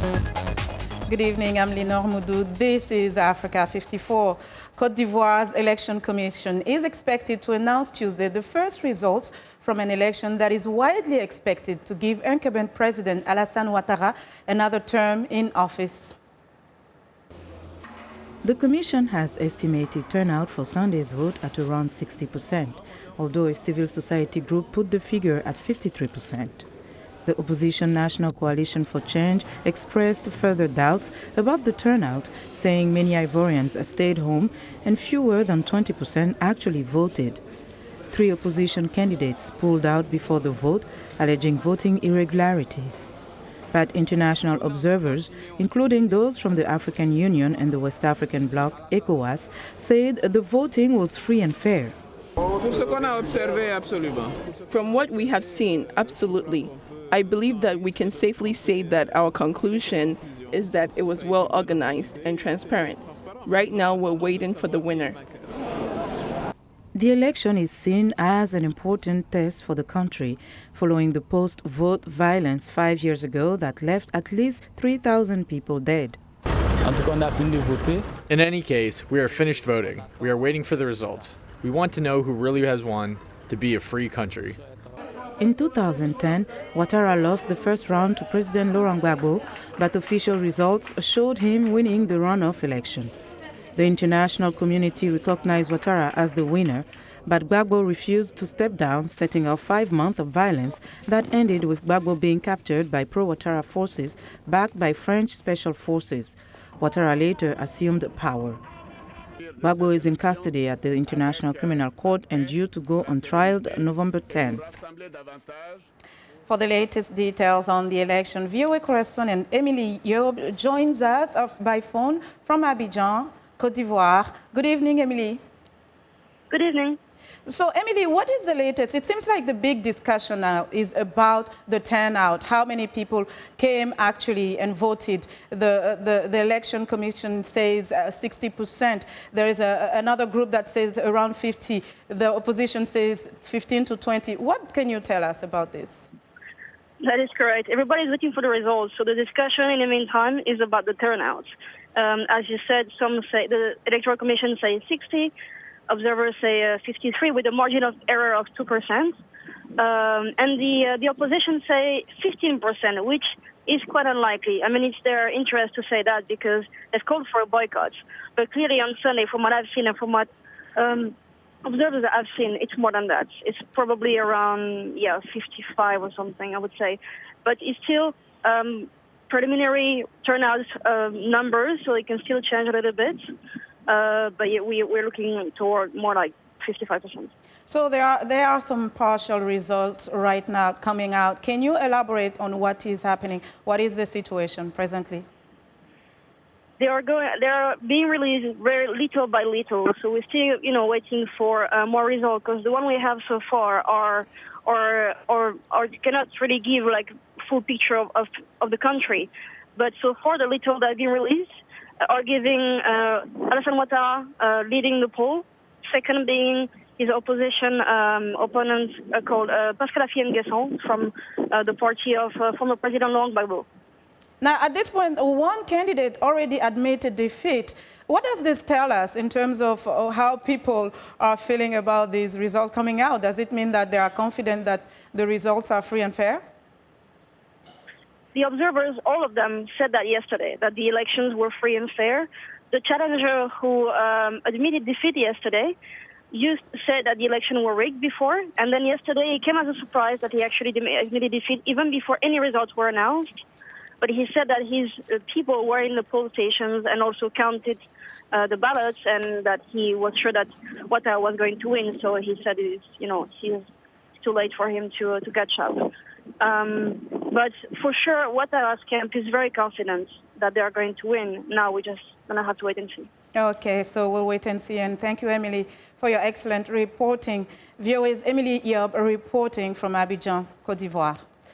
Good evening, I'm Linord Moudou. This is Africa 54. Côte d'Ivoire's election commission is expected to announce Tuesday the first results from an election that is widely expected to give incumbent President Alassane Ouattara another term in office. The commission has estimated turnout for Sunday's vote at around 60%, although a civil society group put the figure at 53%. The opposition National Coalition for Change expressed further doubts about the turnout, saying many Ivorians stayed home and fewer than 20% actually voted. 3 opposition candidates pulled out before the vote, alleging voting irregularities. But international observers, including those from the African Union and the West African bloc, ECOWAS, said the voting was free and fair. From what we have seen, absolutely. I believe that we can safely say that our conclusion is that it was well organized and transparent. Right now, we're waiting for the winner. The election is seen as an important test for the country, following the post-vote violence 5 years ago that left at least 3,000 people dead. In any case, we are finished voting. We are waiting for the results. We want to know who really has won to be a free country. In 2010, Ouattara lost the first round to President Laurent Gbagbo, but official results showed him winning the runoff election. The international community recognized Ouattara as the winner, but Gbagbo refused to step down, setting off 5 months of violence that ended with Gbagbo being captured by pro-Ouattara forces backed by French special forces. Ouattara later assumed power. Gbagbo is in custody at the International Criminal Court and due to go on trial November 10th. For the latest details on the election, VOA correspondent Emilie Iob joins us by phone from Abidjan, Côte d'Ivoire. Good evening, Emilie. Good evening. So, Emilie, what is the latest? It seems like the big discussion now is about the turnout, how many people came actually and voted. The election commission says 60%. There is another group that says around 50. The opposition says 15 to 20. What can you tell us about this? That is correct. Everybody's looking for the results. So the discussion in the meantime is about the turnout. As you said, some say the electoral commission says 60. Observers say 53 with a margin of error of 2%. And the opposition say 15%, which is quite unlikely. I mean, it's their interest to say that because they've called for a boycott. But clearly on Sunday, from what I've seen and from what observers that I've seen, it's more than that. It's probably around, 55 or something, I would say. But it's still preliminary turnout numbers, so it can still change a little bit. But yeah, we're looking toward more like 55%. So there are some partial results right now coming out. Can you elaborate on what is happening? What is the situation presently? They are being released very little by little. So we're still, waiting for more results because the one we have so far are cannot really give like full picture of the country. But so far, the little that have been released are giving Alassane Ouattara leading the poll. Second being his opposition opponent called Pascal Affi-N'Guesson from the party of former President Laurent Gbagbo. Now, at this point, one candidate already admitted defeat. What does this tell us in terms of how people are feeling about these results coming out? Does it mean that they are confident that the results are free and fair? The observers, all of them, said that yesterday, that the elections were free and fair. The challenger who admitted defeat yesterday said that the election were rigged before, and then yesterday it came as a surprise that he actually admitted defeat even before any results were announced. But he said that his people were in the poll stations and also counted the ballots, and that he was sure that Ouattara was going to win. So he said it's too late for him to catch up. But for sure, Ouattara's camp is very confident that they are going to win. Now we're just going to have to wait and see. Okay, so we'll wait and see. And thank you, Emilie, for your excellent reporting. VOA's Emilie Iob reporting from Abidjan, Côte d'Ivoire.